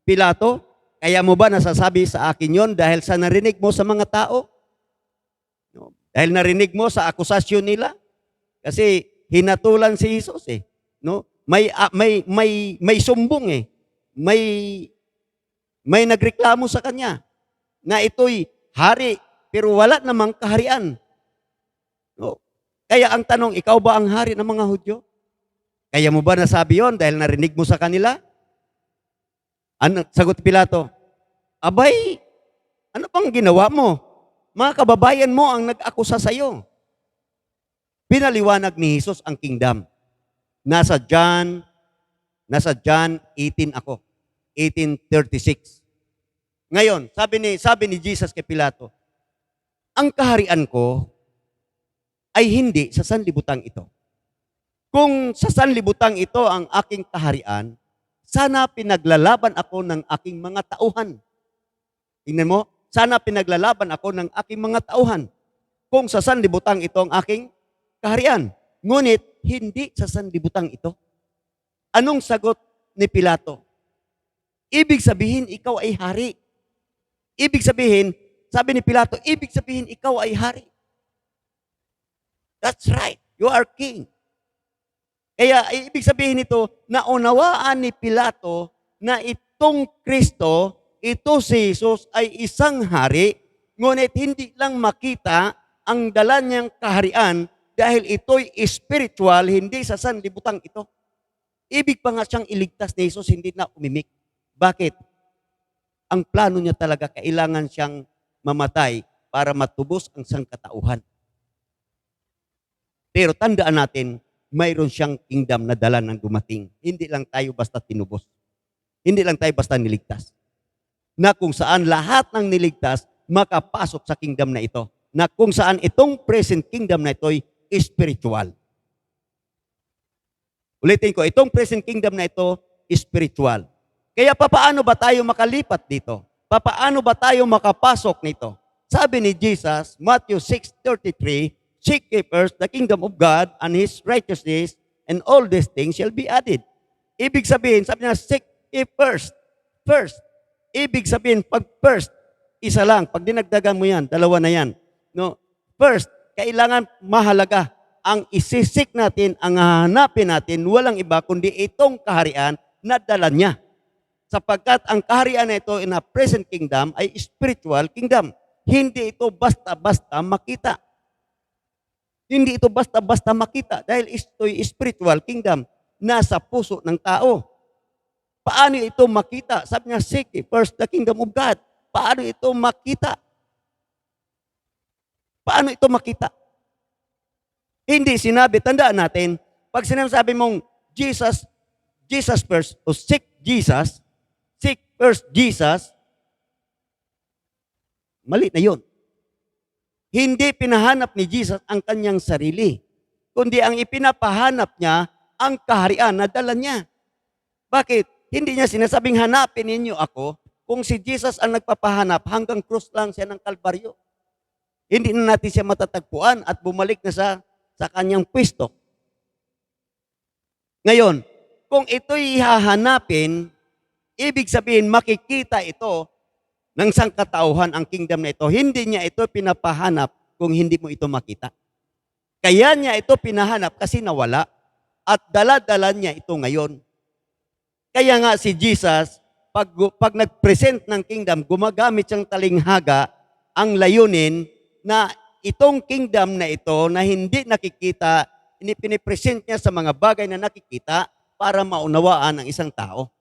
Pilato, kaya mo ba nasasabi sa akin yon dahil sa narinig mo sa mga tao? No. Dahil narinig mo sa akusasyon nila? Kasi hinatulan si Jesus eh. No? May sumbong eh. May nagreklamo sa kanya na ito'y hari pero wala namang kaharian. No? Kaya ang tanong, ikaw ba ang hari ng mga Hudyo? Kaya mo ba nasabi yon dahil narinig mo sa kanila? Ano, sagot Pilato, abay, ano pang ginawa mo? Mga kababayan mo ang nag-akusa sa iyo. Pinaliwanag ni Jesus ang kingdom. Nasa John 18 ako. 18:36. Ngayon, sabi ni Jesus kay Pilato, ang kaharian ko ay hindi sa sanlibutan ito. Kung sa sanlibutan ito ang aking kaharian, sana pinaglalaban ako ng aking mga tauhan. Tingnan mo, sana pinaglalaban ako ng aking mga tauhan. Kung sa sanlibutan ito ang aking kaharian. Ngunit, hindi sa sanlibutan ito. Anong sagot ni Pilato? Ibig sabihin, ikaw ay hari. Ibig sabihin, sabi ni Pilato, ibig sabihin, ikaw ay hari. That's right. You are king. Kaya ibig sabihin nito, naunawaan ni Pilato na itong Kristo, ito si Jesus ay isang hari, ngunit hindi lang makita ang dala niyang kaharian, dahil ito'y spiritual, hindi sa sanlibutan ito. Ibig pa nga siyang iligtas ni Jesus, hindi na umimik. Bakit? Ang plano niya talaga, kailangan siyang mamatay para matubos ang sangkatauhan. Pero tandaan natin, mayroon siyang kingdom na dala ng dumating. Hindi lang tayo basta tinubos. Hindi lang tayo basta niligtas. Na kung saan lahat ng niligtas makapasok sa kingdom na ito. Na kung saan itong present kingdom na ito'y spiritual. Ulitin ko, itong present kingdom na ito, spiritual. Kaya papaano ba tayo makalipat dito? Papaano ba tayo makapasok nito? Sabi ni Jesus, Matthew 6:33, seek ye first the kingdom of God and His righteousness, and all these things shall be added. Ibig sabihin, sabi niya, seek ye first. First. Ibig sabihin, pag first, isa lang. Pag dinagdagan mo yan, dalawa na yan. No? First, kailangan mahalaga. Ang isisik natin, ang hahanapin natin, walang iba kundi itong kaharian na dala niya. Sapagkat ang kaharian na ito in a present kingdom ay spiritual kingdom. Hindi ito basta-basta makita. Hindi ito basta-basta makita dahil ito'y spiritual kingdom nasa puso ng tao. Paano ito makita? Sabi niya, seek first the kingdom of God. Paano ito makita? Paano ito makita? Hindi sinabi, tandaan natin, pag sinasabi mong Jesus first, o seek first Jesus, mali na yun. Hindi pinahanap ni Jesus ang kanyang sarili, kundi ang ipinapahanap niya ang kaharian na dala niya. Bakit? Hindi niya sinasabing hanapin ninyo ako kung si Jesus ang nagpapahanap hanggang krus lang siya ng Kalbaryo. Hindi na natin siya matatagpuan at bumalik na sa kanyang pwesto. Ngayon, kung ito'y hahanapin, ibig sabihin makikita ito ng sangkatauhan ang kingdom na ito. Hindi niya ito pinapahanap kung hindi mo ito makita. Kaya niya ito pinahanap kasi nawala at dala-dala niya ito ngayon. Kaya nga si Jesus, pag nag-present ng kingdom, gumagamit siyang talinghaga ang layunin na itong kingdom na ito na hindi nakikita, pinipresent niya sa mga bagay na nakikita para maunawaan ng isang tao.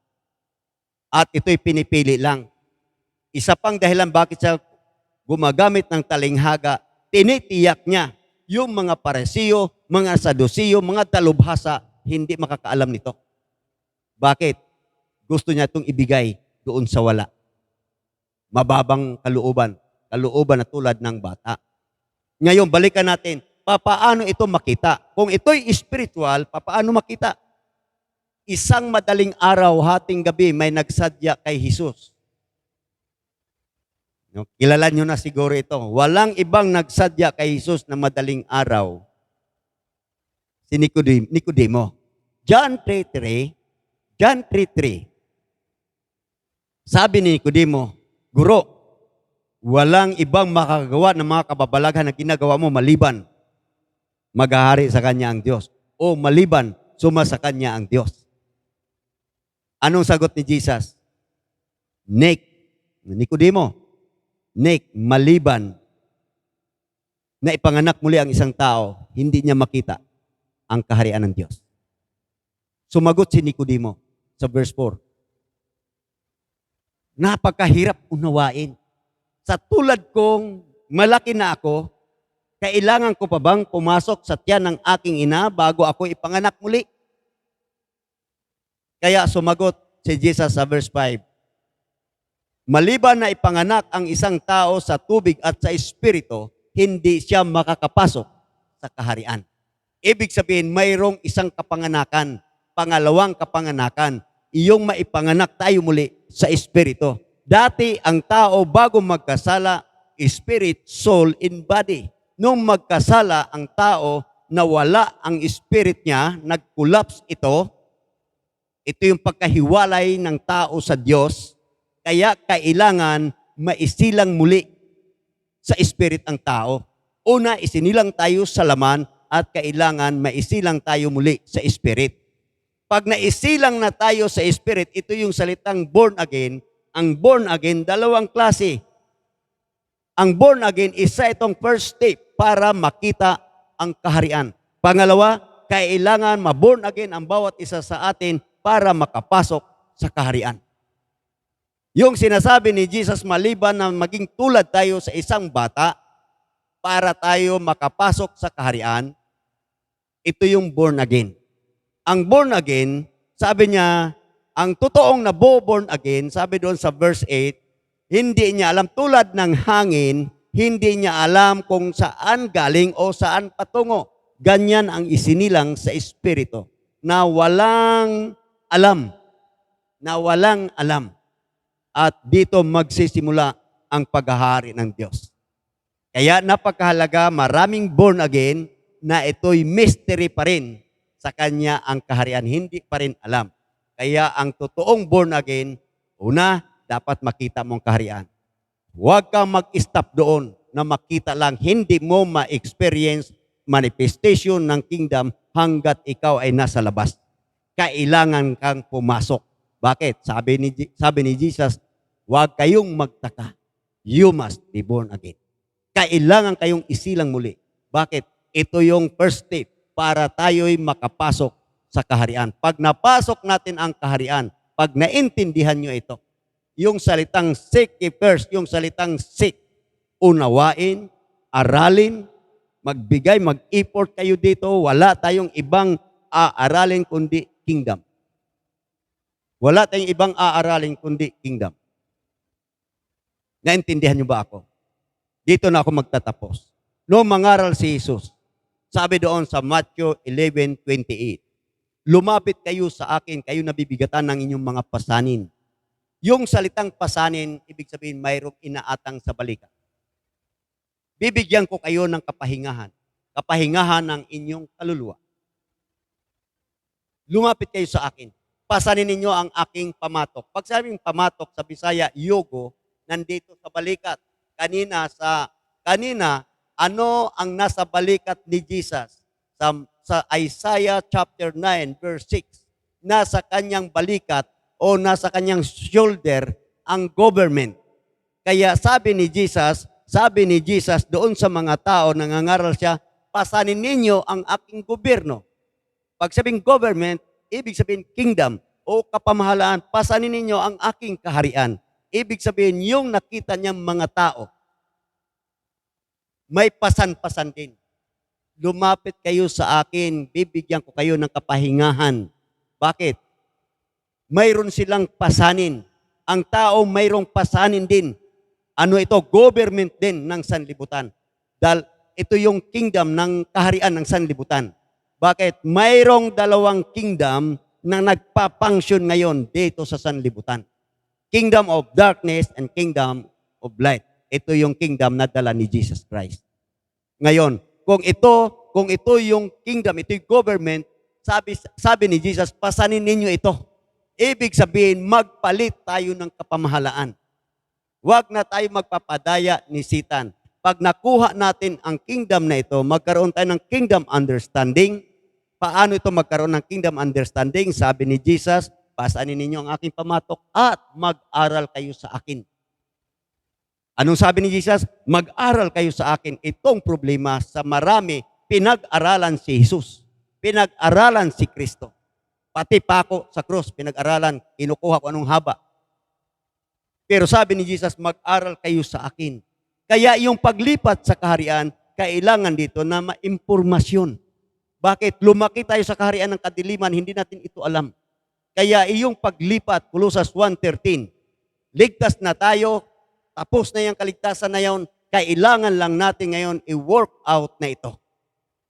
At ito'y pinipili lang. Isa pang dahilan bakit siya gumagamit ng talinghaga, tinitiyak niya yung mga Parisiyo, mga Sadusiyo, mga dalubhasa, hindi makakaalam nito. Bakit? Gusto niya itong ibigay doon sa wala. Mababang kalooban na tulad ng bata. Ngayon, balikan natin, papaano ito makita? Kung ito'y spiritual, papaano makita? Isang madaling araw, hating gabi, may nagsadya kay Jesus. Kilala nyo na siguro ito. Walang ibang nagsadya kay Jesus na madaling araw. Si Nicodemo. John 3:3. Sabi ni Nicodemo, Guro, walang ibang makakagawa ng mga kababalaghan na ginagawa mo maliban maghahari sa kanya ang Diyos. O maliban suma sa kanya ang Diyos. Anong sagot ni Jesus? Nicodemo, maliban na ipanganak muli ang isang tao, hindi niya makita ang kaharian ng Diyos. Sumagot si Nicodemo sa verse 4. Napakahirap unawain. Sa tulad kong malaki na ako, kailangan ko pa bang pumasok sa tiyan ng aking ina bago ako ipanganak muli? Kaya sumagot si Jesus sa verse 5. Maliban na ipanganak ang isang tao sa tubig at sa espiritu, hindi siya makakapasok sa kaharian. Ibig sabihin, mayroong isang kapanganakan, pangalawang kapanganakan, iyong maipanganak tayo muli sa espiritu. Dati ang tao bago magkasala, spirit, soul, and body. Nung magkasala ang tao, nawala ang spirit niya, nag-collapse ito. Ito yung pagkahiwalay ng tao sa Diyos. Kaya kailangan maisilang muli sa spirit ang tao. Una, isinilang tayo sa laman at kailangan maisilang tayo muli sa spirit. Pag naisilang na tayo sa spirit, ito yung salitang born again. Ang born again, dalawang klase. Ang born again, isa itong first step para makita ang kaharian. Pangalawa, kailangan ma-born again ang bawat isa sa atin para makapasok sa kaharian. Yung sinasabi ni Jesus, maliban na maging tulad tayo sa isang bata para tayo makapasok sa kaharian, ito yung born again. Ang born again, sabi niya, ang totoong born again, sabi doon sa verse 8, hindi niya alam, tulad ng hangin, hindi niya alam kung saan galing o saan patungo. Ganyan ang isinilang sa Espiritu, na walang alam. Na walang alam. At dito magsisimula ang paghahari ng Diyos. Kaya napakahalaga, maraming born again na ito'y mystery pa rin sa Kanya ang kaharian. Hindi pa rin alam. Kaya ang totoong born again, una, dapat makita mong kaharian. Huwag kang mag-stop doon na makita lang. Hindi mo ma-experience manifestation ng kingdom hanggat ikaw ay nasa labas. Kailangan kang pumasok. Bakit? Sabi ni Jesus, huwag kayong magtaka. You must be born again. Kailangan kayong isilang muli. Bakit? Ito yung first step para tayo'y makapasok sa kaharian. Pag napasok natin ang kaharian, pag naintindihan nyo ito, yung salitang seek first, yung salitang seek, unawain, aralin, magbigay, mag-effort kayo dito, wala tayong ibang aaralin kundi kingdom. Wala tayong ibang aaralin kundi kingdom. Naintindihan niyo ba ako? Dito na ako magtatapos. Noong mangaral si Jesus, sabi doon sa Matthew 11:28, lumapit kayo sa akin, kayo nabibigatan ng inyong mga pasanin. Yung salitang pasanin, ibig sabihin mayroong inaatang sa balikat. Bibigyan ko kayo ng kapahingahan. Kapahingahan ng inyong kaluluwa. Lumapit kayo sa akin. Pasanin ninyo ang aking pamatok. Pag sabing pamatok sa Bisaya, yogo, nandito sa balikat. Kanina, ano ang nasa balikat ni Jesus? Sa Isaiah chapter 9, verse 6, nasa kanyang balikat o nasa kanyang shoulder ang government. Kaya sabi ni Jesus doon sa mga tao, nangangaral siya, pasanin ninyo ang aking gobyerno. Pag sabing government, ibig sabihin kingdom o kapamahalaan, pasanin ninyo ang aking kaharian. Ibig sabihin yung nakita niyang mga tao, may pasan-pasan din. Lumapit kayo sa akin, bibigyan ko kayo ng kapahingahan. Bakit? Mayroon silang pasanin. Ang tao mayroong pasanin din. Ano ito? Government din ng sanlibutan. Dahil ito yung kingdom ng kaharian ng sanlibutan. Bakit? Mayroong dalawang kingdom na nagpapunction ngayon dito sa sanlibutan. Kingdom of darkness and kingdom of light. Ito yung kingdom na dala ni Jesus Christ. Ngayon, kung ito yung kingdom, ito yung government, sabi ni Jesus, pasanin ninyo ito. Ibig sabihin, magpalit tayo ng kapamahalaan. Huwag na tayo magpapadaya ni Satan. Pag nakuha natin ang kingdom na ito, magkaroon tayo ng kingdom understanding. Paano ito magkaroon ng kingdom understanding? Sabi ni Jesus, pasanin ninyo ang aking pamatok at mag-aral kayo sa akin. Anong sabi ni Jesus? Mag-aral kayo sa akin. Itong problema sa marami, pinag-aralan si Jesus. Pinag-aralan si Kristo. Pati pa ako sa krus, pinag-aralan, kinukuha ko anong haba. Pero sabi ni Jesus, mag-aral kayo sa akin. Kaya yung paglipat sa kaharian, kailangan dito na ma-impormasyon. Bakit? Lumaki tayo sa kaharian ng kadiliman, hindi natin ito alam. Kaya iyong paglipat, Colossus 1:13, ligtas na tayo, tapos na yung kaligtasan na yun, kailangan lang natin ngayon i-work out na ito.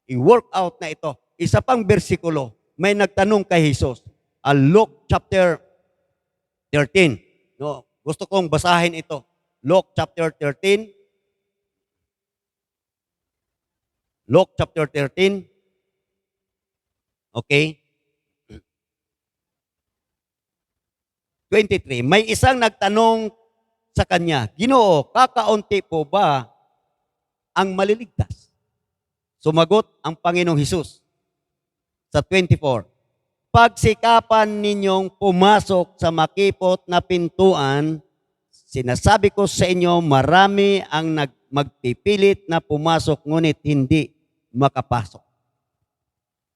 I-work out na ito. Isa pang bersikulo, may nagtanong kay Jesus, Luke chapter 13. No, gusto kong basahin ito. Luke chapter 13. Luke chapter 13. Okay. 23. May isang nagtanong sa kanya, Ginoo, kakaunti po ba ang maliligtas? Sumagot ang Panginoong Hesus sa 24. Pagsikapan ninyong pumasok sa makipot na pintuan, sinasabi ko sa inyo, marami ang magpipilit na pumasok, ngunit hindi makapasok.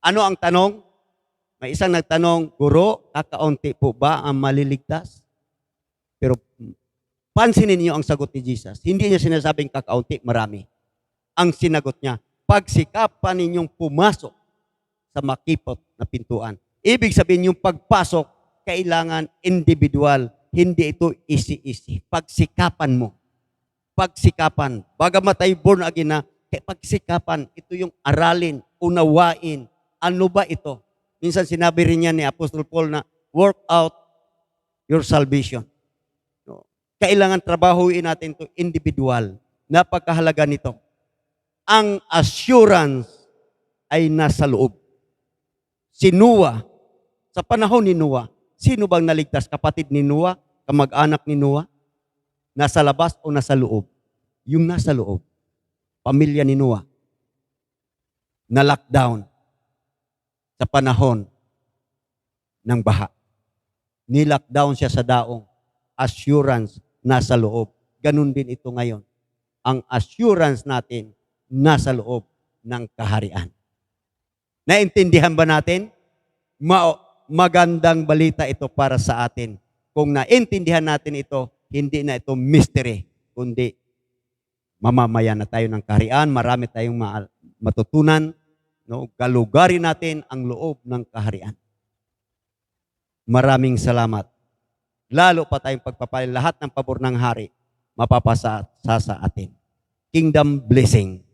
Ano ang tanong? May isang nagtanong, Guro, kakaunti po ba ang maliligtas? Pero pansinin niyo ang sagot ni Jesus. Hindi niya sinasabing kakaunti, marami. Ang sinagot niya, pagsikapan ninyong pumasok sa makipot na pintuan. Ibig sabihin yung pagpasok, kailangan individual. Hindi ito easy-easy. Pagsikapan mo. Pagsikapan. Bagamat tayo born again na, pagsikapan, ito yung aralin, unawain. Ano ba ito? Minsan sinabi rin niya ni Apostol Paul na, work out your salvation. No? Kailangan trabahuin natin ito individual. Napakahalaga nito. Ang assurance ay nasa loob. Si Noah, sa panahon ni Noah, sino bang naligtas? Kapatid ni Noah? Kamag-anak ni Noah? Nasa labas o nasa loob? Yung nasa loob. Pamilya ni Noah. Na lockdown sa panahon ng baha. Ni-lockdown siya sa daong. Assurance nasa loob. Ganun din ito ngayon. Ang assurance natin nasa loob ng kaharian. Naintindihan ba natin? Magandang balita ito para sa atin. Kung naintindihan natin ito, hindi na ito mystery, kundi mamamayan na tayo ng kaharian, marami tayong matutunan, no? Galugarin natin ang loob ng kaharian. Maraming salamat. Lalo pa tayong pagpapalin lahat ng pabor ng hari, mapapasa sa atin. Kingdom blessing.